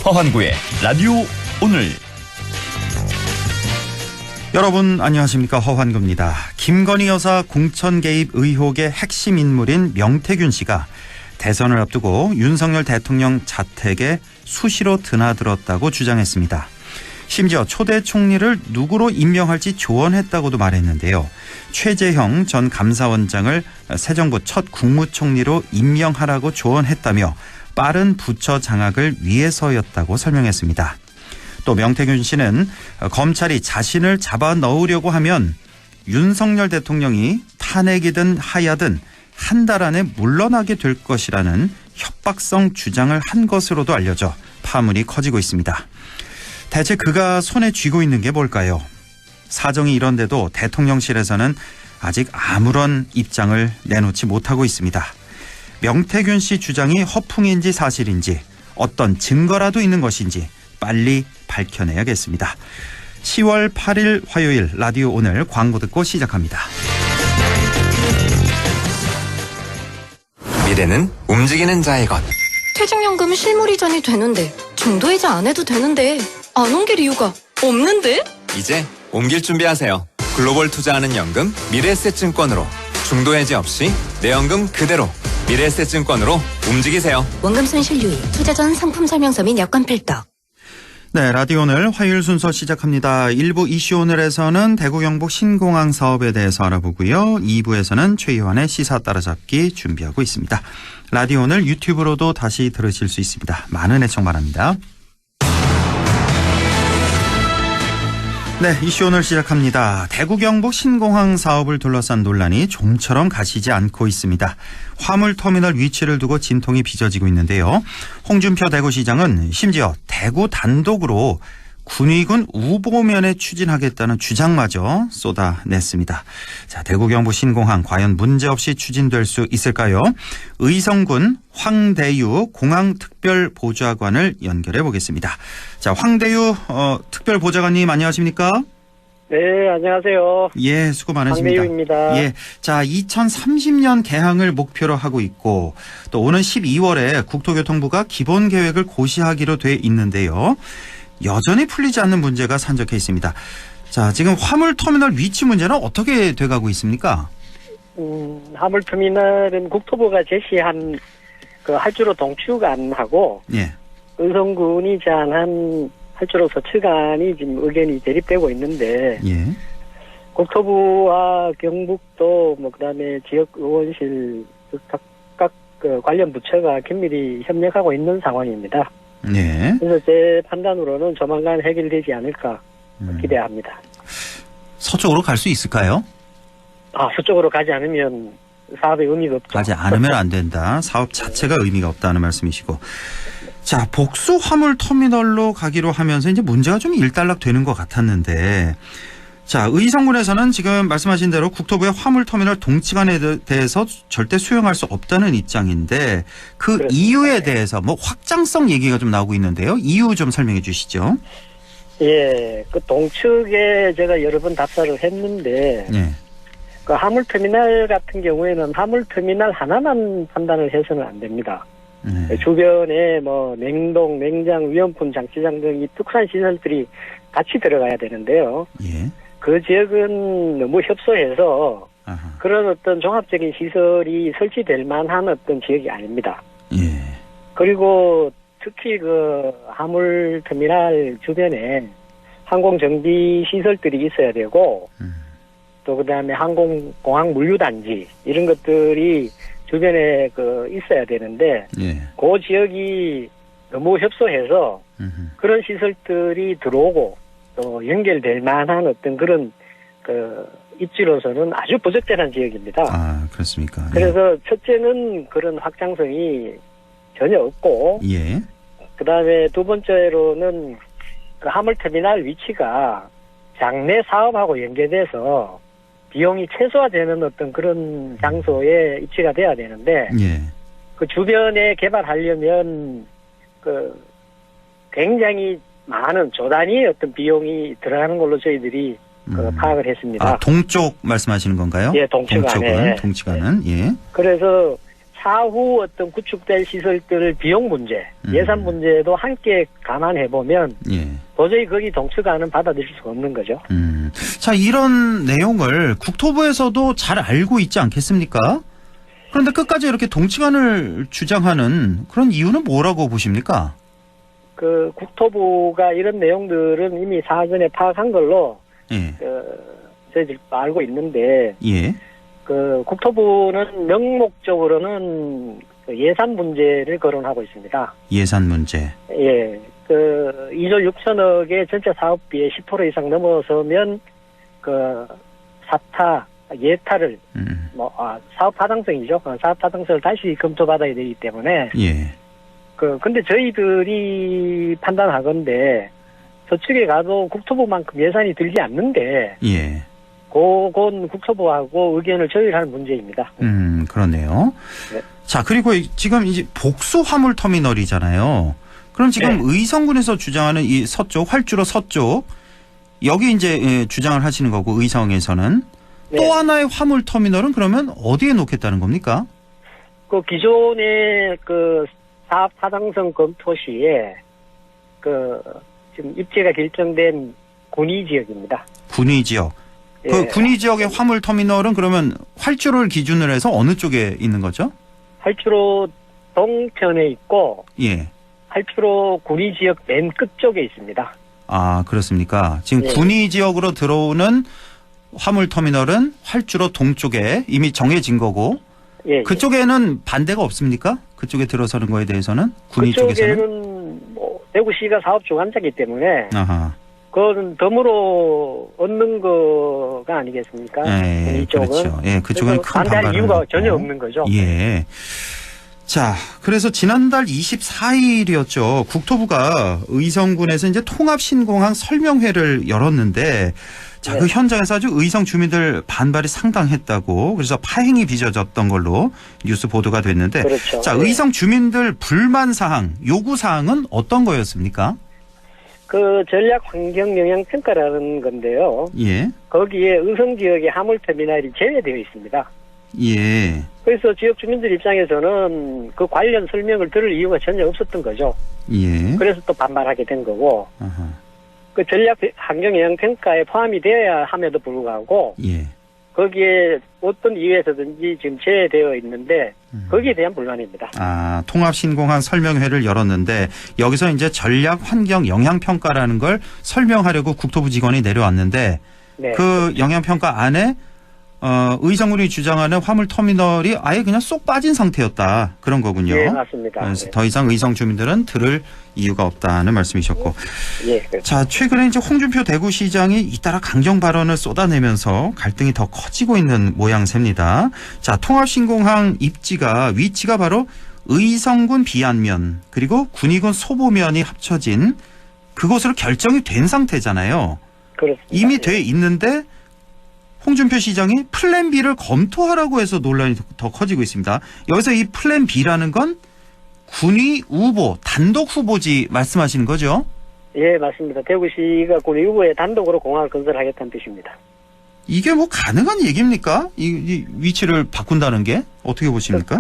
허환구의 라디오 오늘. 여러분 안녕하십니까, 허환구입니다. 김건희 여사 공천 개입 의혹의 핵심 인물인 명태균 씨가 대선을 앞두고 윤석열 대통령 자택에 수시로 드나들었다고 주장했습니다. 심지어 초대 총리를 누구로 임명할지 조언했다고도 말했는데요. 최재형 전 감사원장을 새 정부 첫 국무총리로 임명하라고 조언했다며 빠른 부처 장악을 위해서였다고 설명했습니다. 또 명태균 씨는 검찰이 자신을 잡아 넣으려고 하면 윤석열 대통령이 탄핵이든 하야든 한 달 안에 물러나게 될 것이라는 협박성 주장을 한 것으로도 알려져 파문이 커지고 있습니다. 대체 그가 손에 쥐고 있는 게 뭘까요? 사정이 이런데도 대통령실에서는 아직 아무런 입장을 내놓지 못하고 있습니다. 명태균 씨 주장이 허풍인지 사실인지, 어떤 증거라도 있는 것인지 빨리 밝혀내야겠습니다. 10월 8일 화요일 라디오 오늘 광고 듣고 시작합니다. 미래는 움직이는 자의 것. 퇴직연금 실물 이전이 되는데, 중도이자 안 해도 되는데 안 옮길 이유가 없는데? 이제 옮길 준비하세요. 글로벌 투자하는 연금 미래에셋증권으로 중도해지 없이 내 연금 그대로 미래에셋증권으로 움직이세요. 원금 손실 유의, 투자 전 상품 설명서 및 여건 필터. 네, 라디오 오늘 화요일 순서 시작합니다. 1부 이슈 오늘에서는 대구 경북 신공항 사업에 대해서 알아보고요. 2부에서는 최희환의 시사 따라잡기 준비하고 있습니다. 라디오 오늘 유튜브로도 다시 들으실 수 있습니다. 많은 애청 바랍니다. 네, 이슈 오늘 시작합니다. 대구 경북 신공항 사업을 둘러싼 논란이 좀처럼 가시지 않고 있습니다. 화물터미널 위치를 두고 진통이 빚어지고 있는데요. 홍준표 대구시장은 심지어 대구 단독으로 군위군 우보면에 추진하겠다는 주장마저 쏟아냈습니다. 자, 대구 경북 신공항 과연 문제없이 추진될 수 있을까요? 의성군 황대유 공항특별보좌관을 연결해 보겠습니다. 자, 황대유 특별보좌관님 안녕하십니까? 네, 안녕하세요. 예, 수고 많으십니다. 황대유입니다. 예, 자, 2030년 개항을 목표로 하고 있고 또 오는 12월에 국토교통부가 기본 계획을 고시하기로 돼 있는데요. 여전히 풀리지 않는 문제가 산적해 있습니다. 자, 지금 화물터미널 위치 문제는 어떻게 돼가고 있습니까? 화물터미널은 국토부가 제시한 그 할주로 동축안하고 예. 의성군이 제안한 할주로 서측안이 지금 의견이 대립되고 있는데, 예. 국토부와 경북도 그다음에 지역 의원실 각각 그 관련 부처가 긴밀히 협력하고 있는 상황입니다. 네. 그래서 제 판단으로는 조만간 해결되지 않을까 기대합니다. 서쪽으로 갈 수 있을까요? 서쪽으로 가지 않으면 사업의 의미가 없죠. 가지 않으면 안 된다. 사업 자체가 의미가 없다는 말씀이시고. 자, 복수 화물 터미널로 가기로 하면서 이제 문제가 좀 일단락 되는 것 같았는데, 자, 의성군에서는 지금 말씀하신 대로 국토부의 화물터미널 동치관에 대해서 절대 수용할 수 없다는 입장인데 그 그렇습니다. 이유에 대해서 뭐 확장성 얘기가 좀 나오고 있는데요. 이유 좀 설명해 주시죠. 예, 그 동측에 제가 여러 번 답사를 했는데, 예. 그 화물터미널 같은 경우에는 화물터미널 하나만 판단을 해서는 안 됩니다. 주변에 냉동, 냉장, 위험품 장치장 등 이 특수한 시설들이 같이 들어가야 되는데요. 예. 그 지역은 너무 협소해서 아하. 그런 어떤 종합적인 시설이 설치될 만한 어떤 지역이 아닙니다. 예. 그리고 특히 그 화물터미널 주변에 항공정비 시설들이 있어야 되고, 또 그다음에 항공공항 물류단지 이런 것들이 주변에 있어야 되는데, 예. 그 지역이 너무 협소해서 그런 시설들이 들어오고 또 연결될 만한 어떤 그런 입지로서는 아주 부적절한 지역입니다. 아, 그렇습니까? 그래서 첫째는 그런 확장성이 전혀 없고, 예. 그다음에 두 번째로는 그 화물터미널 위치가 장내 사업하고 연계돼서 비용이 최소화되는 어떤 그런 장소에 입지가 돼야 되는데, 예. 그 주변에 개발하려면 굉장히 많은 조 단위의 어떤 비용이 들어가는 걸로 저희들이 파악을 했습니다. 아, 동쪽 말씀하시는 건가요? 예, 동측안에. 동측안은, 예. 그래서 차후 어떤 구축될 시설들 비용 문제, 예산 문제도 함께 감안해 보면 예. 도저히 거기 동추가는 받아들일 수가 없는 거죠. 자, 이런 내용을 국토부에서도 잘 알고 있지 않겠습니까? 그런데 끝까지 이렇게 동치간을 주장하는 그런 이유는 뭐라고 보십니까? 그 국토부가 이런 내용들은 이미 사전에 파악한 걸로 예. 저희들 알고 있는데 예. 그 국토부는 명목적으로는 그 예산 문제를 거론하고 있습니다. 예산 문제. 예. 그 2조 6천억의 전체 사업비의 10% 이상 넘어서면 그 사타, 예타를 사업 타당성이죠. 사업 타당성을 다시 검토받아야 되기 때문에 예. 근데 저희들이 판단하건대 저쪽에 가도 국토부만큼 예산이 들지 않는데 예. 그건 국토부하고 의견을 조율하는 문제입니다. 그러네요. 네. 자, 그리고 지금 이제 복수 화물 터미널이잖아요. 그럼 지금 네. 의성군에서 주장하는 이 서쪽, 활주로 서쪽, 여기 이제 주장을 하시는 거고, 의성에서는. 네. 또 하나의 화물 터미널은 그러면 어디에 놓겠다는 겁니까? 그 기존의 그 사업 타당성 검토 시에 그 지금 입지가 결정된 군위 지역입니다. 군위 지역. 예. 그 군위 지역의 화물 터미널은 그러면 활주로를 기준으로 해서 어느 쪽에 있는 거죠? 활주로 동편에 있고 예. 활주로 군위 지역 맨 끝쪽에 있습니다. 아, 그렇습니까? 지금 예. 군위 지역으로 들어오는 화물 터미널은 활주로 동쪽에 이미 정해진 거고, 예. 그쪽에는 반대가 없습니까? 그쪽에 들어서는 거에 대해서는? 군위 쪽에서는? 그쪽에는 뭐 대구시가 사업 주관자이기 때문에 아하. 그건 덤으로 얻는 거가 아니겠습니까? 예, 이쪽은. 그렇죠. 예, 그쪽은 큰 반대할 반발은 이유가 없고. 전혀 없는 거죠. 예. 자, 그래서 지난달 24일이었죠. 국토부가 의성군에서 이제 통합신공항 설명회를 열었는데, 자, 네. 그 현장에서 아주 의성 주민들 반발이 상당했다고, 그래서 파행이 빚어졌던 걸로 뉴스 보도가 됐는데, 그렇죠. 자, 네. 의성 주민들 불만 사항, 요구 사항은 어떤 거였습니까? 그 전략 환경 영향 평가라는 건데요. 예, 거기에 의성 지역의 화물 터미널이 제외되어 있습니다. 예, 그래서 지역 주민들 입장에서는 그 관련 설명을 들을 이유가 전혀 없었던 거죠. 예. 그래서 또 반발하게 된 거고, 아하, 그 전략 환경 영향 평가에 포함이 되어야 함에도 불구하고 예. 거기에 어떤 이유에서든지 지금 제외되어 있는데 거기에 대한 불만입니다. 아, 통합신공항 설명회를 열었는데 여기서 이제 전략 환경 영향 평가라는 걸 설명하려고 국토부 직원이 내려왔는데 네. 그 영향 평가 안에 의성군이 주장하는 화물 터미널이 아예 그냥 쏙 빠진 상태였다. 그런 거군요. 네, 맞습니다. 그래서 네. 더 이상 의성 주민들은 들을 이유가 없다는 말씀이셨고. 예, 그렇죠. 자, 최근에 이제 홍준표 대구시장이 잇따라 강경 발언을 쏟아내면서 갈등이 더 커지고 있는 모양새입니다. 자, 통합신공항 입지가 위치가 바로 의성군 비안면 그리고 군위군 소보면이 합쳐진 그곳으로 결정이 된 상태잖아요. 그렇습니다. 이미 예. 돼 있는데 홍준표 시장이 플랜 B를 검토하라고 해서 논란이 더 커지고 있습니다. 여기서 이 플랜 B라는 건 군위 후보, 단독 후보지 말씀하시는 거죠? 예, 맞습니다. 대구시가 군위 후보에 단독으로 공항을 건설하겠다는 뜻입니다. 이게 뭐 가능한 얘기입니까? 이 위치를 바꾼다는 게 어떻게 보십니까?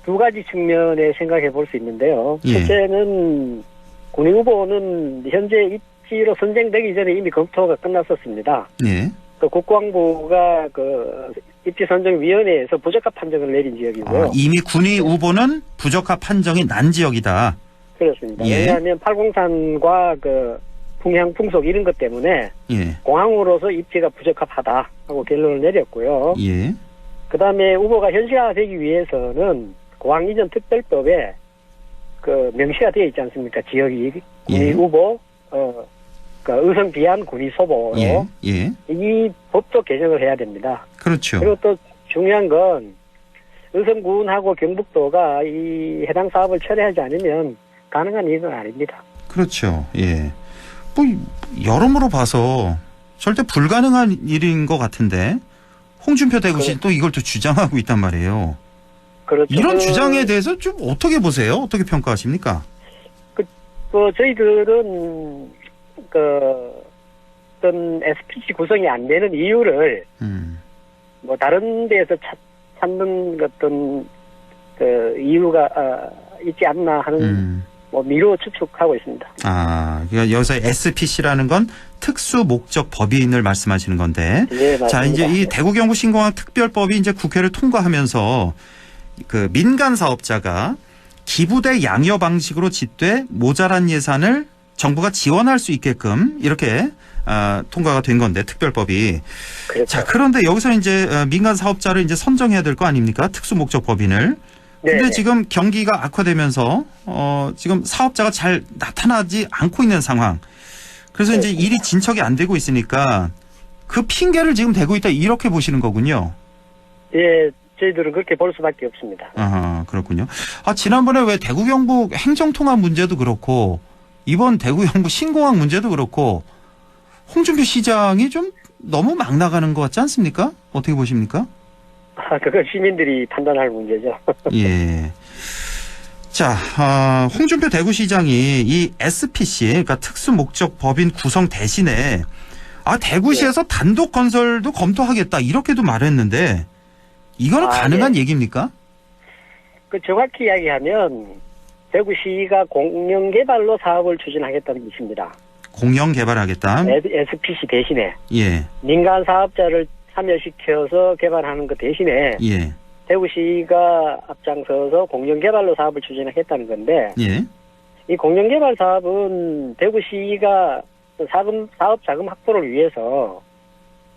두 가지 측면에 생각해 볼 수 있는데요. 예. 첫째는 군위 후보는 현재 입지로 선정되기 전에 이미 검토가 끝났었습니다. 네. 그 국방부가 그 입지 선정위원회에서 부적합 판정을 내린 지역이고요. 아, 이미 군위 후보는 부적합 판정이 난 지역이다. 그렇습니다. 예. 왜냐하면 팔공산과 그 풍향 풍속 이런 것 때문에 예. 공항으로서 입지가 부적합하다 하고 결론을 내렸고요. 예. 그다음에 후보가 현실화되기 위해서는 공항 이전 특별법에 그 명시가 되어 있지 않습니까? 지역이 군위 예. 후보 그 의성 비안 군위 소보로 예. 예. 이 법도 개정을 해야 됩니다. 그렇죠. 그리고 또 중요한 건 의성군하고 경북도가 이 해당 사업을 철회하지 않으면 가능한 일은 아닙니다. 그렇죠. 예. 뭐 여러모로 봐서 절대 불가능한 일인 것 같은데 홍준표 대구시 또 이걸 또 주장하고 있단 말이에요. 그렇죠. 이런 주장에 대해서 좀 어떻게 보세요? 어떻게 평가하십니까? 저희들은 어떤 SPC 구성이 안 되는 이유를 뭐 다른 데에서 찾는 어떤 그 이유가 있지 않나 하는 뭐 미루어 추측하고 있습니다. 그러니까 여기서 SPC라는 건 특수 목적 법인을 말씀하시는 건데. 네, 맞습니다. 자, 이제 이 대구 경북 신공항 특별법이 이제 국회를 통과하면서 그 민간 사업자가 기부대 양여 방식으로 짓되 모자란 예산을 정부가 지원할 수 있게끔 이렇게 통과가 된 건데 특별법이. 그렇죠. 자, 그런데 여기서 이제 민간 사업자를 이제 선정해야 될 거 아닙니까? 특수 목적 법인을. 근데 네네. 지금 경기가 악화되면서 지금 사업자가 잘 나타나지 않고 있는 상황. 그래서 이제 일이 진척이 안 되고 있으니까 그 핑계를 지금 대고 있다 이렇게 보시는 거군요. 예, 저희들은 그렇게 볼 수밖에 없습니다. 그렇군요. 지난번에 왜 대구 경북 행정통합 문제도 그렇고 이번 대구 경북 신공항 문제도 그렇고 홍준표 시장이 좀 너무 막 나가는 것 같지 않습니까? 어떻게 보십니까? 그건 시민들이 판단할 문제죠. 예. 자, 홍준표 대구시장이 이 SPC, 그러니까 특수목적 법인 구성 대신에 대구시에서 단독 건설도 검토하겠다 이렇게도 말했는데 이거는 가능한 얘기입니까? 그 정확히 이야기하면 대구시가 공영개발로 사업을 추진하겠다는 뜻입니다. 공영개발하겠다. SPC 대신에 예. 민간 사업자를 참여시켜서 개발하는 것 대신에 예. 대구시가 앞장서서 공영개발로 사업을 추진하겠다는 건데 예. 이 공영개발 사업은 대구시가 사업 자금 확보를 위해서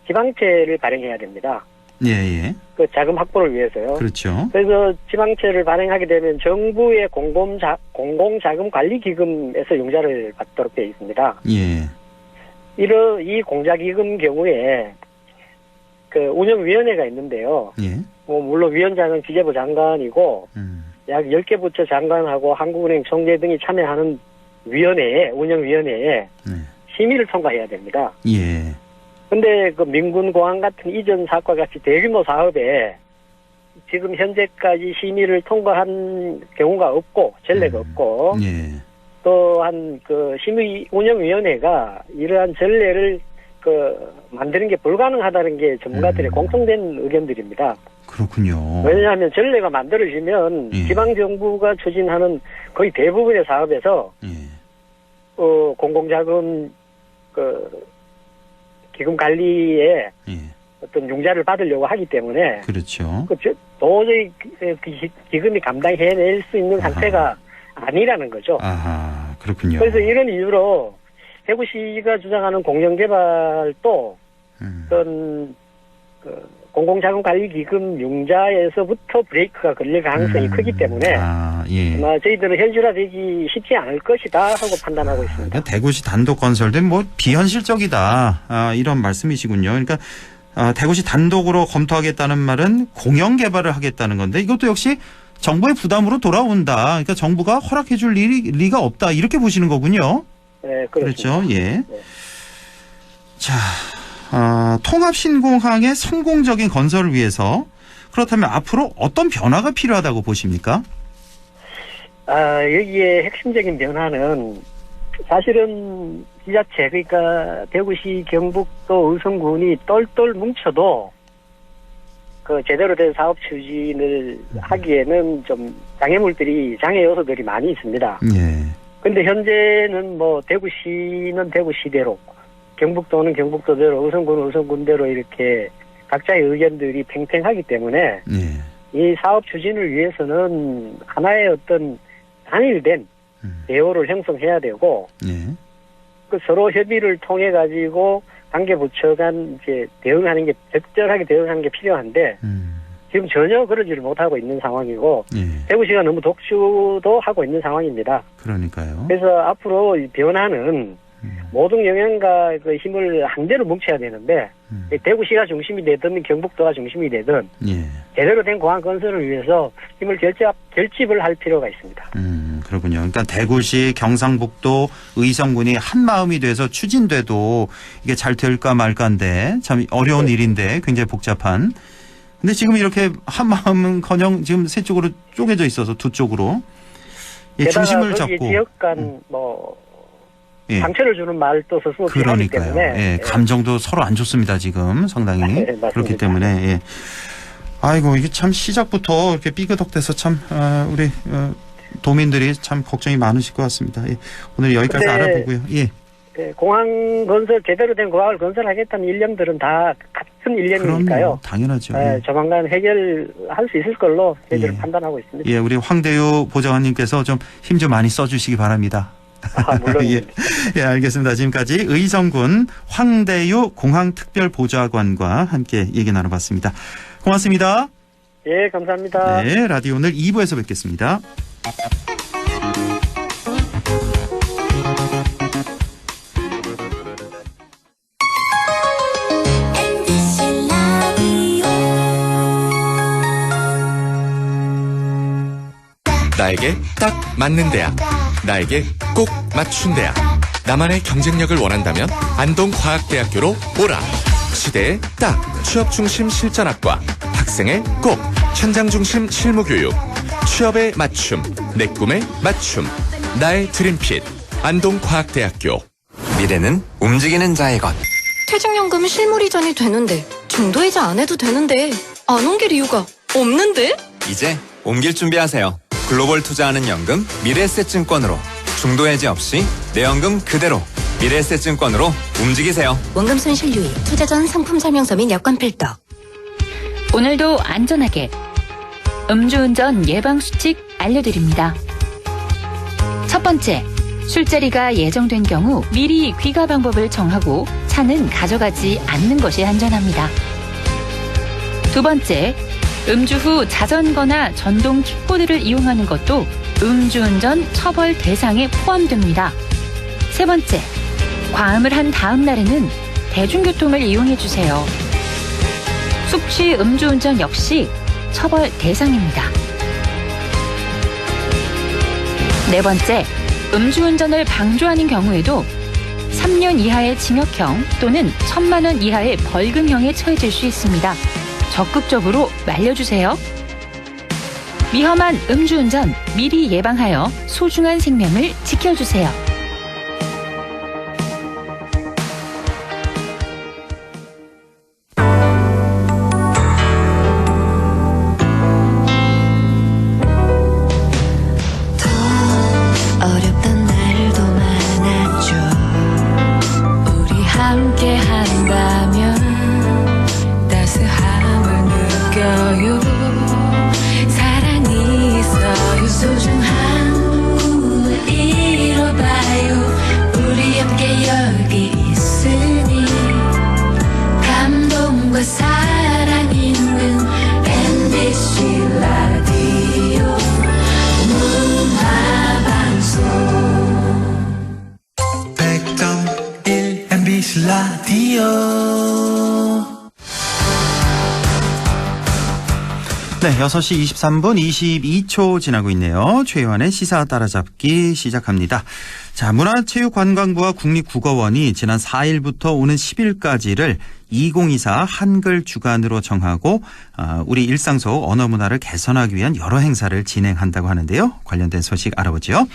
지방채를 발행해야 됩니다. 예. 그 자금 확보를 위해서요. 그렇죠. 그래서 지방채를 발행하게 되면 정부의 공공자금관리기금에서 융자를 받도록 되어 있습니다. 예. 이 공자기금 경우에 그 운영위원회가 있는데요. 예. 물론 위원장은 기재부 장관이고 약 10개 부처 장관하고 한국은행 총재 등이 참여하는 운영위원회에 심의를 통과해야 됩니다. 예. 근데 그 민군공항 같은 이전 사업과 같이 대규모 사업에 지금 현재까지 심의를 통과한 경우가 없고 전례가 없고 예. 또한 그 심의 운영위원회가 이러한 전례를 만드는 게 불가능하다는 게 전문가들의 공통된 의견들입니다. 그렇군요. 왜냐하면 전례가 만들어지면 지방정부가 추진하는 거의 대부분의 사업에서 공공자금 기금 관리에 어떤 융자를 받으려고 하기 때문에 그렇죠. 도저히 기금이 감당해낼 수 있는 상태가 아니라는 거죠. 그렇군요. 그래서 이런 이유로 대구시가 주장하는 공영개발도 어떤 공공자금관리기금 융자에서부터 브레이크가 걸릴 가능성이 크기 때문에 아마 저희들은 현실화되기 쉽지 않을 것이다 하고 판단하고 있습니다. 그러니까 대구시 단독 건설된 비현실적이다 이런 말씀이시군요. 그러니까 대구시 단독으로 검토하겠다는 말은 공영개발을 하겠다는 건데 이것도 역시 정부의 부담으로 돌아온다. 그러니까 정부가 허락해 줄 리가 없다 이렇게 보시는 거군요. 네, 그렇죠. 예. 네. 자, 통합신공항의 성공적인 건설을 위해서 그렇다면 앞으로 어떤 변화가 필요하다고 보십니까? 여기에 핵심적인 변화는 사실은 지자체 그러니까 대구시, 경북도, 의성군이 똘똘 뭉쳐도 제대로 된 사업 추진을 하기에는 좀 장애 요소들이 많이 있습니다. 예. 근데 현재는 대구시는 대구시대로, 경북도는 경북도대로, 의성군은 의성군대로 이렇게 각자의 의견들이 팽팽하기 때문에 이 사업 추진을 위해서는 하나의 어떤 단일된 대우를 형성해야 되고 서로 협의를 통해 가지고 관계 부처 간 이제 적절하게 대응하는 게 필요한데 지금 전혀 그러지를 못하고 있는 상황이고 대구시가 너무 독주도 하고 있는 상황입니다. 그러니까요. 그래서 앞으로 이 변화는 모든 영향과 힘을 한대로 뭉쳐야 되는데 대구시가 중심이 되든 경북도가 중심이 되든 제대로 된 공항 건설을 위해서 힘을 결집을 할 필요가 있습니다. 그렇군요. 그러니까 대구시, 경상북도, 의성군이 한 마음이 돼서 추진돼도 이게 잘 될까 말까인데 참 어려운 일인데 굉장히 복잡한. 근데 지금 이렇게 한 마음은커녕 지금 세 쪽으로 쪼개져 있어서 두 쪽으로 중심을 잡고 지역 간 상처를 주는 말도 스스로 하기 때문에 감정도 서로 안 좋습니다 지금 상당히. 그렇기 때문에 아이고 이게 참 시작부터 이렇게 삐그덕대서 참 우리 도민들이 참 걱정이 많으실 것 같습니다. 예. 오늘 여기까지 알아보고요. 예. 네, 공항 건설 제대로 된 공항을 건설하겠다는 일념들은 다 같은 일념이니까요. 그럼요. 당연하죠. 네, 조만간 해결할 수 있을 걸로 저희들은 판단하고 있습니다. 예, 우리 황대유 보좌관님께서 좀 힘 좀 많이 써주시기 바랍니다. 물론. 예, 알겠습니다. 지금까지 의성군 황대유 공항특별보좌관과 함께 얘기 나눠봤습니다. 고맙습니다. 예, 감사합니다. 네, 라디오 오늘 2부에서 뵙겠습니다. 나에게 딱 맞는 대학, 나에게 꼭 맞춘 대학. 나만의 경쟁력을 원한다면 안동과학대학교로 오라. 시대에 딱 취업중심 실전학과, 학생의 꼭 현장중심 실무교육, 취업에 맞춤, 내 꿈에 맞춤, 나의 드림핏 안동과학대학교. 미래는 움직이는 자의 것. 퇴직연금 실물 이전이 되는데 중도이자 안 해도 되는데 안 옮길 이유가 없는데? 이제 옮길 준비하세요. 글로벌 투자하는 연금 미래에셋증권으로 중도해지 없이 내 연금 그대로 미래에셋증권으로 움직이세요. 원금 손실 유의, 투자 전 상품 설명서 및 여권 필독. 오늘도 안전하게 음주운전 예방수칙 알려드립니다. 첫 번째, 술자리가 예정된 경우 미리 귀가 방법을 정하고 차는 가져가지 않는 것이 안전합니다. 두 번째, 음주 후 자전거나 전동 킥보드를 이용하는 것도 음주운전 처벌 대상에 포함됩니다. 세 번째, 과음을 한 다음 날에는 대중교통을 이용해 주세요. 숙취 음주운전 역시 처벌 대상입니다. 네 번째, 음주운전을 방조하는 경우에도 3년 이하의 징역형 또는 1,000만 원 이하의 벌금형에 처해질 수 있습니다. 적극적으로 말려주세요. 위험한 음주운전 미리 예방하여 소중한 생명을 지켜주세요. 어렵던 날도 많았죠. 우리 함께 한다면 따스함을 느껴요. 사랑이 있어요. 소중한 꿈을 이뤄봐요. 우리 함께 여기 있으니 감동과 사랑 있는 MBC 라디오 문화방송 100.1 MBC 라디오. 네, 6시 23분 22초 지나고 있네요. 최유한의 시사 따라잡기 시작합니다. 자, 문화체육관광부와 국립국어원이 지난 4일부터 오는 10일까지를 2024 한글 주간으로 정하고 우리 일상 속 언어 문화를 개선하기 위한 여러 행사를 진행한다고 하는데요. 관련된 소식 알아보죠.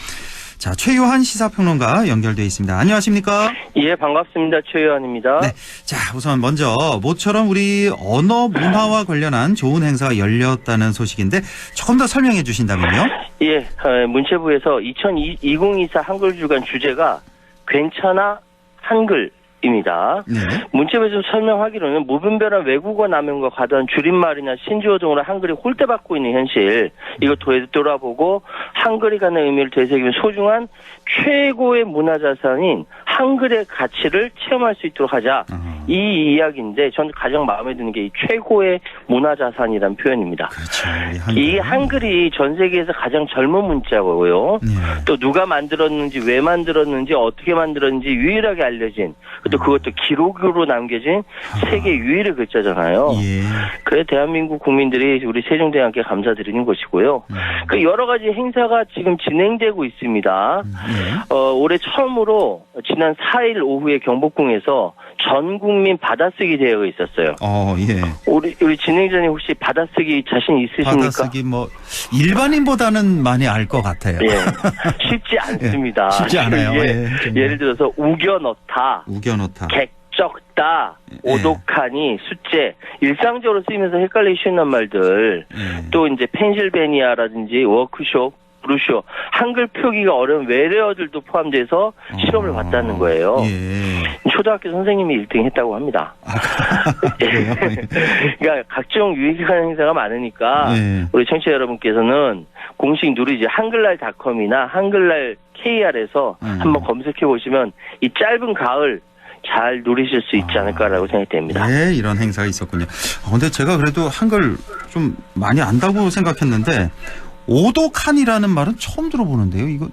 자, 최유한 시사평론가 연결돼 있습니다. 안녕하십니까? 예, 반갑습니다. 최유한입니다. 네. 자, 우선 먼저 모처럼 우리 언어 문화와 관련한 좋은 행사가 열렸다는 소식인데 조금 더 설명해 주신다면요? 예, 문체부에서 2024 한글 주간 주제가 괜찮아 한글입니다. 네. 문체부에서 설명하기로는 무분별한 외국어 남용과 과도한 줄임말이나 신조어 등으로 한글이 홀대받고 있는 현실, 이거 되돌아보고 한글이 갖는 의미를 되새기면 소중한 최고의 문화자산인 한글의 가치를 체험할 수 있도록 하자. 이 이야기인데 저는 가장 마음에 드는 게 이 최고의 문화자산이라는 표현입니다. 그렇죠. 이 한글이 전 세계에서 가장 젊은 문자고요. 네. 또 누가 만들었는지, 왜 만들었는지, 어떻게 만들었는지 유일하게 알려진, 또 그것도 기록으로 남겨진 세계 유일의 글자잖아요. 예. 그래 대한민국 국민들이 우리 세종대왕께 감사드리는 것이고요. 그 여러 가지 행사가 지금 진행되고 있습니다. 올해 처음으로 지난 4일 오후에 경복궁에서 전 국민 받아쓰기 대회가 있었어요. 예. 우리 진행자님 혹시 받아쓰기 자신 있으십니까? 받아쓰기 일반인보다는 많이 알 것 같아요. 예. 쉽지 않습니다. 쉽지 않아요. 예를 들어서 우겨넣다. 우겨넣다. 객적다. 따, 오독하니, 숫제 일상적으로 쓰이면서 헷갈리기 쉬운 말들 또 이제 펜실베니아라든지 워크숍, 브루쇼 한글 표기가 어려운 외래어들도 포함돼서 실험을 봤다는 거예요. 초등학교 선생님이 1등 했다고 합니다. 그러니까 각종 유익한 행사가 많으니까 우리 청취자 여러분께서는 공식 누리지 한글날닷컴이나 한글날 KR에서 한번 검색해 보시면 이 짧은 가을 잘 누리실 수 있지 않을까라고 생각이 됩니다. 네, 이런 행사가 있었군요. 근데 제가 그래도 한글 좀 많이 안다고 생각했는데 오독하니라는 말은 처음 들어보는데요. 이거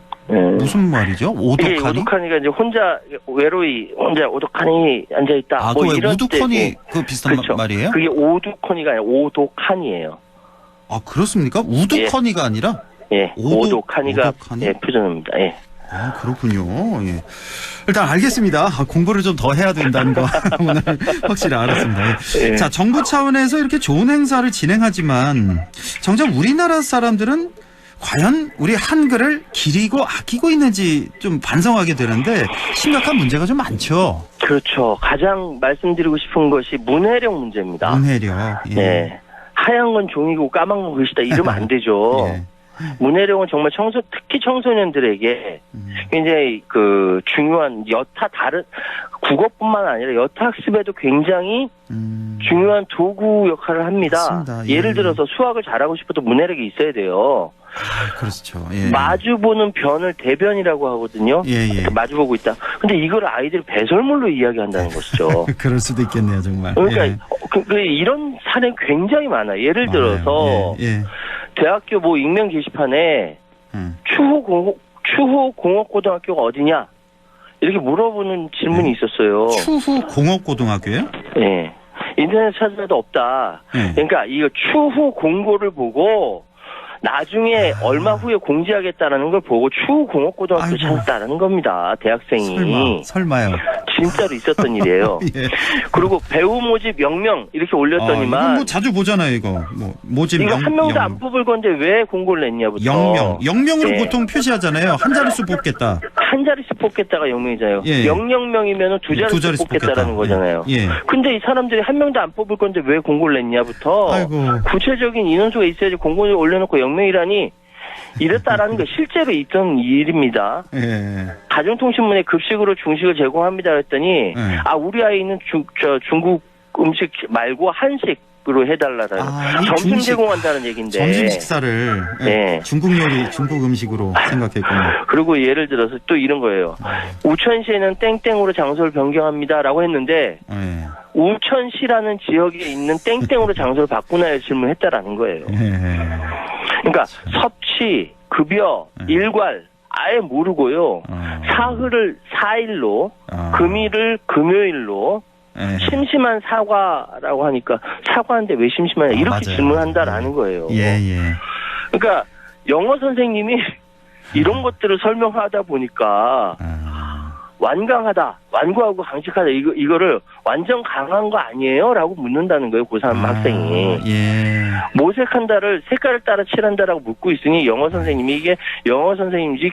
무슨 말이죠? 오독하니? 오독하니가 이제 혼자 외로이 혼자 오독하니 앉아 있다. 뭐 이런 우두커니 그 비슷한 그렇죠. 말이에요? 그게 오두커니가 아니라 오독하니예요. 아, 그렇습니까? 우두커니가 아니라? 예, 오독하니가 예, 표준어입니다. 예. 아, 그렇군요. 예. 일단 알겠습니다. 공부를 좀 더 해야 된다는 거 오늘 확실히 알았습니다. 예. 자, 정부 차원에서 이렇게 좋은 행사를 진행하지만 정작 우리나라 사람들은 과연 우리 한글을 기리고 아끼고 있는지 좀 반성하게 되는데 심각한 문제가 좀 많죠. 그렇죠. 가장 말씀드리고 싶은 것이 문해력 문제입니다. 문해력. 예. 네. 하얀 건 종이고 까만 건 글씨다 이러면 안 되죠. 예. 문해력은 정말 특히 청소년들에게 굉장히 그 중요한 다른 국어뿐만 아니라 여타 학습에도 굉장히 중요한 도구 역할을 합니다. 맞습니다. 예를 들어서 수학을 잘하고 싶어도 문해력이 있어야 돼요. 그렇죠. 예. 마주보는 변을 대변이라고 하거든요. 예. 마주보고 있다. 근데 이걸 아이들이 배설물로 이야기한다는 것이죠. 그럴 수도 있겠네요, 정말. 그러니까 예. 이런 사례 굉장히 많아요. 예를 들어서 예. 대학교 뭐 익명 게시판에 추후 공업고등학교가 어디냐 이렇게 물어보는 질문이 있었어요. 추후 공업고등학교요? 네. 인터넷 찾아도 없다. 그러니까 이거 추후 공고를 보고 나중에 얼마 후에 공지하겠다라는 걸 보고 추후 공업고등학교 찾았다라는 겁니다. 대학생이. 설마요. 진짜로 있었던 일이에요. 예. 그리고 배우 모집 영명 이렇게 올렸더니만 이건 뭐 자주 보잖아요, 이거. 뭐 모집 이거 한 명도 안 뽑을 건데 왜 공고를 냈냐부터. 영명으로 네. 보통 표시하잖아요. 한 자릿수 뽑겠다. 한 자릿수 뽑겠다가 영명이잖아요. 예. 0명이면은 두 자릿수 뽑겠다라는 거잖아요. 예. 근데 이 사람들이 한 명도 안 뽑을 건데 왜 공고를 냈냐부터 구체적인 인원수가 있어야지 공고를 올려놓고 영명이라니 이랬다라는 게 실제로 있던 일입니다. 예. 가정통신문에 급식으로 중식을 제공합니다 했더니 우리 아이는 중국 음식 말고 한식으로 해달라는 점심 제공한다는 얘기인데 점심 식사를 네. 중국 요리, 중국 음식으로 생각했군요. 그리고 예를 들어서 또 이런 거예요. 우천시에는 땡땡으로 장소를 변경합니다라고 했는데 우천시라는 지역에 있는 땡땡으로 장소를 바꾸나요 질문했다라는 거예요. 그러니까 섭취, 급여, 일괄 아예 모르고요. 사흘을 4일로, 금일을 금요일로, 심심한 사과라고 하니까 사과하는데 왜 심심하냐 이렇게 맞아요. 질문한다라는 거예요. 예. 그러니까 영어 선생님이 이런 것들을 설명하다 보니까 완강하다, 완고하고 강직하다 이거를 완전 강한 거 아니에요? 라고 묻는다는 거예요. 고3 학생이. 예. 모색한다를 색깔을 따라 칠한다라고 묻고 있으니 영어 선생님이 이게 영어 선생님인지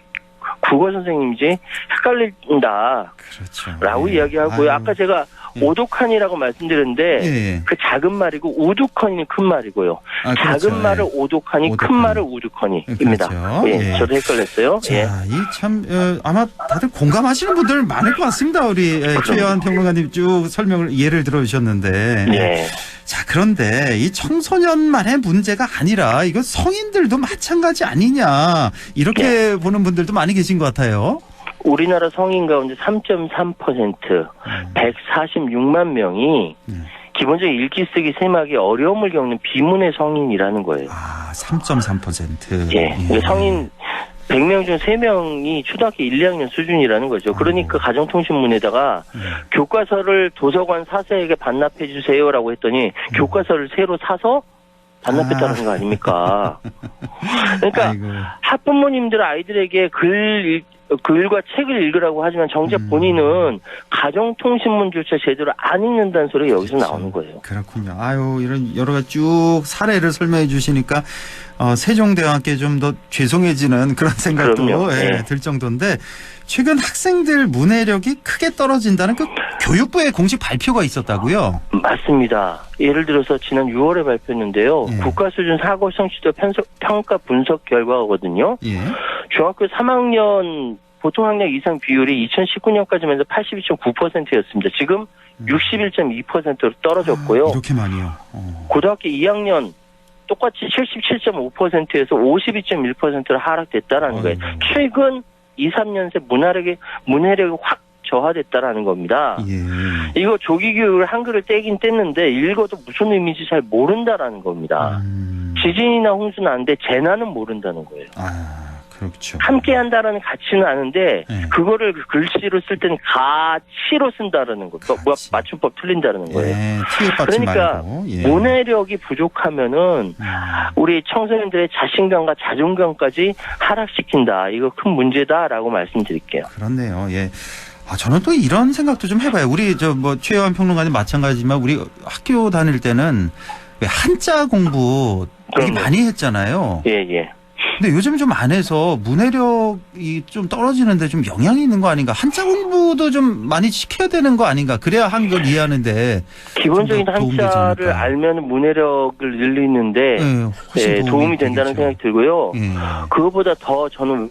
국어 선생님인지 헷갈린다. 그렇죠. 라고 이야기하고요. 아까 제가 오독하니라고 말씀드렸는데 그 작은 말이고 우두커니는 큰 말이고요. 그렇죠. 작은 말을 오독하니 큰 말을 우두커니입니다. 그렇죠. 예, 저도 헷갈렸어요. 자, 이 참 아마 다들 공감하시는 분들 많을 것 같습니다. 우리 최여한 평론가님 쭉 설명을 예를 들어주셨는데. 네. 자, 그런데 이 청소년만의 문제가 아니라 이거 성인들도 마찬가지 아니냐 이렇게 보는 분들도 많이 계신 것 같아요. 우리나라 성인 가운데 3.3% 146만 명이 기본적인 읽기 쓰기 세막이 어려움을 겪는 비문의 성인이라는 거예요. 3.3%. 예. 성인 100명 중 3명이 초등학교 1, 2학년 수준이라는 거죠. 그러니까 가정통신문에다가 교과서를 도서관 사서에게 반납해 주세요라고 했더니 교과서를 새로 사서 반납했다는 거 아닙니까? 그러니까 학부모님들 아이들에게 글과 책을 읽으라고 하지만 정작 본인은 가정통신문조차 제대로 안 읽는다는 소리가 여기서 나오는 거예요. 그렇군요. 아유, 이런 여러 가지 쭉 사례를 설명해 주시니까 세종대왕께 좀 더 죄송해지는 그런 생각도 들 정도인데, 최근 학생들 문해력이 크게 떨어진다는 그 교육부의 공식 발표가 있었다고요? 맞습니다. 예를 들어서 지난 6월에 발표했는데요. 국가수준 사고 성취도 평가 분석 결과거든요. 중학교 3학년 보통학력 이상 비율이 2019년까지만 해서 82.9%였습니다. 지금 61.2%로 떨어졌고요. 이렇게 많이요? 고등학교 2학년 똑같이 77.5%에서 52.1%로 하락됐다라는 거예요. 최근 2, 3년 새 문해력이 확 저하됐다라는 겁니다. 이거 조기 교육을 한글을 떼긴 뗐는데 읽어도 무슨 의미인지 잘 모른다라는 겁니다. 지진이나 홍수는 아는데 재난은 모른다는 거예요. 그렇죠. 함께 한다라는 가치는 아는데 그거를 글씨로 쓸 때는 가치로 쓴다라는 거. 또 맞춤법 틀린다라는 거예요. 그러니까 문해력이 부족하면은 우리 청소년들의 자신감과 자존감까지 하락시킨다. 이거 큰 문제다라고 말씀드릴게요. 그렇네요. 예. 저는 또 이런 생각도 좀 해봐요. 우리 최혜원 평론가님 마찬가지지만 우리 학교 다닐 때는 왜 한자 공부 되게 많이 했잖아요. 예. 근데 요즘 좀 안 해서 문해력이 좀 떨어지는데 좀 영향이 있는 거 아닌가? 한자 공부도 좀 많이 시켜야 되는 거 아닌가? 그래야 한글 이해하는데 기본적인 한자를 알면 문해력을 늘리는데 도움이 된다는 생각이 들고요. 그거보다 더 저는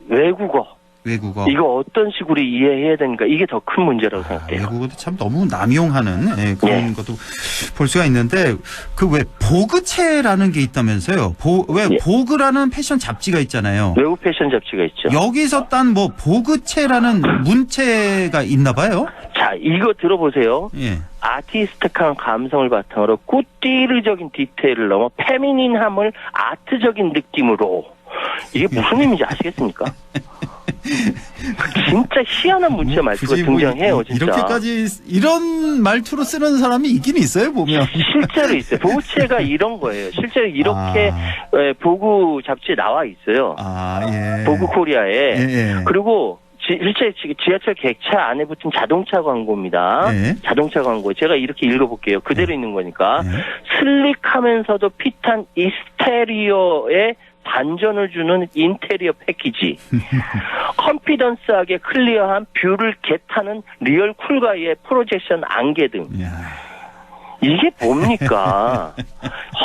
외국어 이거 어떤 식으로 이해해야 되는가, 이게 더 큰 문제라고 생각해요. 외국어도 참 너무 남용하는 그런 것도 볼 수가 있는데, 그 왜 보그체라는 게 있다면서요? 보그라는 패션 잡지가 있잖아요. 외국 패션 잡지가 있죠. 여기서 딴 보그체라는 문체가 있나 봐요? 자, 이거 들어보세요. 아티스틱한 감성을 바탕으로 꾸띠르적인 디테일을 넘어 페미닌함을 아트적인 느낌으로, 이게 무슨 의미인지 아시겠습니까? 진짜 희한한 문체 말투가 등장해요, 진짜. 이렇게까지 이런 말투로 쓰는 사람이 있긴 있어요, 보면. 실제로 있어요. 보구체가 이런 거예요. 실제로 이렇게 보구 잡지에 나와 있어요. 보구 코리아에. 그리고 실제 지하철 객차 안에 붙은 자동차 광고입니다. 자동차 광고. 제가 이렇게 읽어볼게요. 그대로 있는 거니까. 슬릭하면서도 핏한 익스테리어에 반전을 주는 인테리어 패키지. 컨피던스하게 클리어한 뷰를 개타는 리얼 쿨가이의 프로젝션 안개 등. 이게 뭡니까?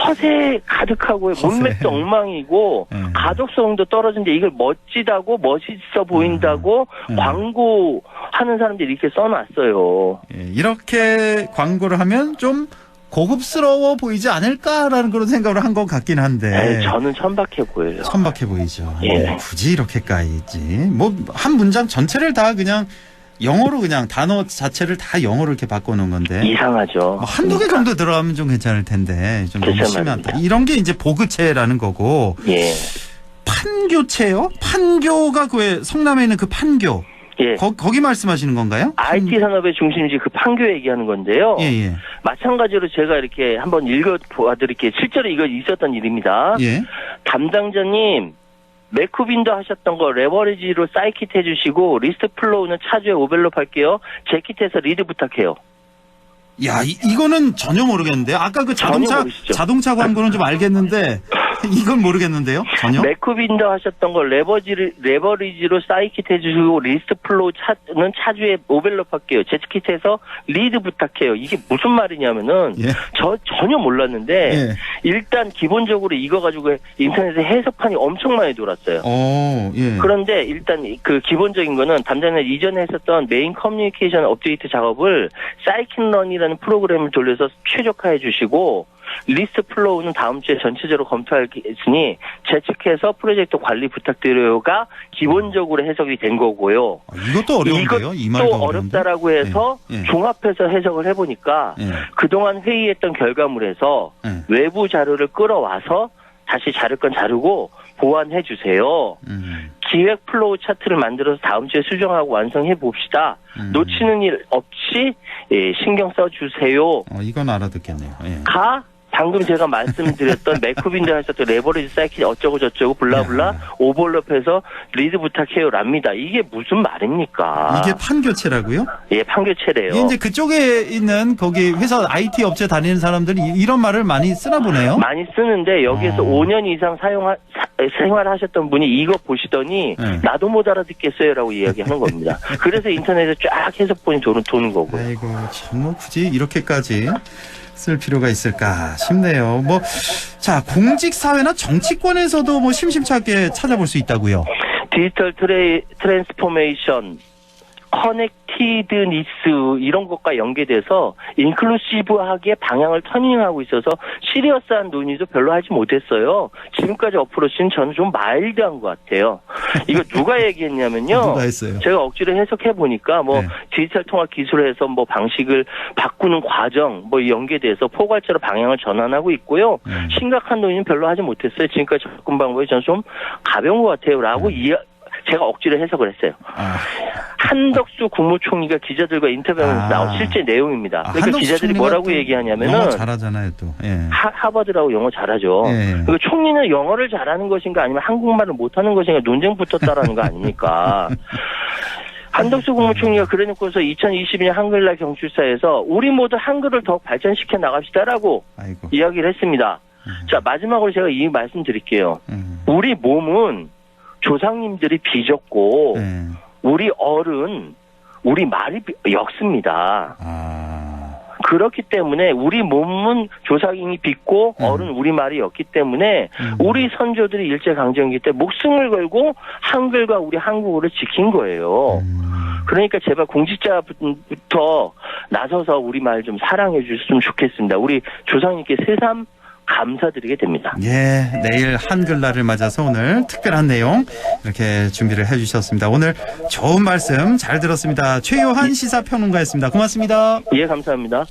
허세 가득하고 문맥도 엉망이고 가독성도 떨어진데 이걸 멋지다고 멋있어 보인다고 광고하는 사람들이 이렇게 써놨어요. 이렇게 광고를 하면 좀 고급스러워 보이지 않을까라는 그런 생각을 한 것 같긴 한데. 저는 천박해 보여요. 천박해 보이죠. 굳이 이렇게까지. 한 문장 전체를 다 그냥 영어로 그냥 단어 자체를 다 영어로 이렇게 바꿔놓은 건데. 이상하죠. 한두 개 정도 들어가면 좀 괜찮을 텐데. 좀 너무 심하다. 이런 게 이제 보그체라는 거고. 판교체요? 판교가 그 성남에 있는 그 판교. 거기 말씀하시는 건가요? IT 산업의 중심지 그 판교 얘기하는 건데요. 마찬가지로 제가 이렇게 한번 읽어보아드릴게요. 실제로 이거 있었던 일입니다. 담당자님, 맥쿠빈도 하셨던 거 레버리지로 사이킷 해주시고 리스트 플로우는 차주에 오벨롭 할게요. 재킷에서 리드 부탁해요. 야, 이거는 전혀 모르겠는데요. 아까 그 자동차 광고는 좀 알겠는데 이건 모르겠는데요. 전혀. 맥쿠빈더 하셨던 걸 레버리지로 사이킷 해주시고 리스트 플로우는 차주에 오벨롭 할게요. 재킷에서 리드 부탁해요. 이게 무슨 말이냐면은 저 전혀 몰랐는데 일단 기본적으로 이거 가지고 인터넷에 해석판이 엄청 많이 돌았어요. 그런데 일단 그 기본적인 거는 담당자 이전에 했었던 메인 커뮤니케이션 업데이트 작업을 사이킷런이라는 프로그램을 돌려서 최적화해 주시고 리스트 플로우는 다음 주에 전체적으로 검토하겠으니 재측해서 프로젝트 관리 부탁드려요가 기본적으로 해석이 된 거고요. 이것도 어려운데요? 이 말도 이것도 어렵다라고 해서 종합해서 해석을 해보니까 그동안 회의했던 결과물에서 외부 자료를 끌어와서 다시 자를 건 자르고 보완해 주세요. 기획 플로우 차트를 만들어서 다음 주에 수정하고 완성해 봅시다. 놓치는 일 없이 신경 써 주세요. 이건 알아듣겠네요. 가 방금 제가 말씀드렸던 맥쿠빈들 하셨던 레버리지 사이클 어쩌고 저쩌고 블라블라 오버랩해서 리드 부탁해요랍니다. 이게 무슨 말입니까? 이게 판교체라고요? 예, 판교체래요. 이제 그쪽에 있는 거기 회사 IT 업체 다니는 사람들이 이런 말을 많이 쓰나 보네요. 많이 쓰는데 여기에서 5년 이상 생활하셨던 분이 이거 보시더니 나도 못 알아듣겠어요라고 이야기하는 겁니다. 그래서 인터넷에 쫙 해석본이 도는 거고요. 아이고 참 뭐 굳이 이렇게까지 쓸 필요가 있을까 싶네요. 뭐 자 공직 사회나 정치권에서도 뭐 심심찮게 찾아볼 수 있다고요. 디지털 트랜스포메이션, 커넥티드니스 이런 것과 연계돼서 인클루시브하게 방향을 터닝하고 있어서 시리어스한 논의도 별로 하지 못했어요. 지금까지 어프로치는 저는 좀 마일드한 것 같아요. 이거 누가 얘기했냐면요. 누가 했어요? 제가 억지로 해석해 보니까 뭐 디지털 통합 기술에서 뭐 방식을 바꾸는 과정 뭐 연계돼서 포괄적으로 방향을 전환하고 있고요. 심각한 논의는 별로 하지 못했어요. 지금까지 접근 방법이 저는 좀 가벼운 것 같아요라고 제가 억지로 해석을 했어요. 한덕수 국무총리가 기자들과 인터뷰하면서 나온 실제 내용입니다. 그러니까 기자들이 뭐라고 얘기하냐면은 영어 잘하잖아요 또. 예. 하버드라고 영어 잘하죠. 예. 그러니까 총리는 영어를 잘하는 것인가 아니면 한국말을 못하는 것인가 논쟁 붙었다라는 거 아닙니까? 한덕수 국무총리가 그래놓고서 2022년 한글날 경출사에서 우리 모두 한글을 더 발전시켜 나갑시다라고 이야기를 했습니다. 자 마지막으로 제가 이 말씀 드릴게요. 우리 몸은 조상님들이 빚었고 우리 어른 우리 말이 엮습니다. 그렇기 때문에 우리 몸은 조상님이 빚고 어른 우리 말이 였기 때문에 우리 선조들이 일제강점기 때 목숨을 걸고 한글과 우리 한국어를 지킨 거예요. 그러니까 제발 공직자부터 나서서 우리 말 좀 사랑해 주셨으면 좋겠습니다. 우리 조상님께 새삼 감사드리게 됩니다. 예, 내일 한글날을 맞아서 오늘 특별한 내용 이렇게 준비를 해주셨습니다. 오늘 좋은 말씀 잘 들었습니다. 최요한 시사평론가였습니다. 고맙습니다. 예, 감사합니다.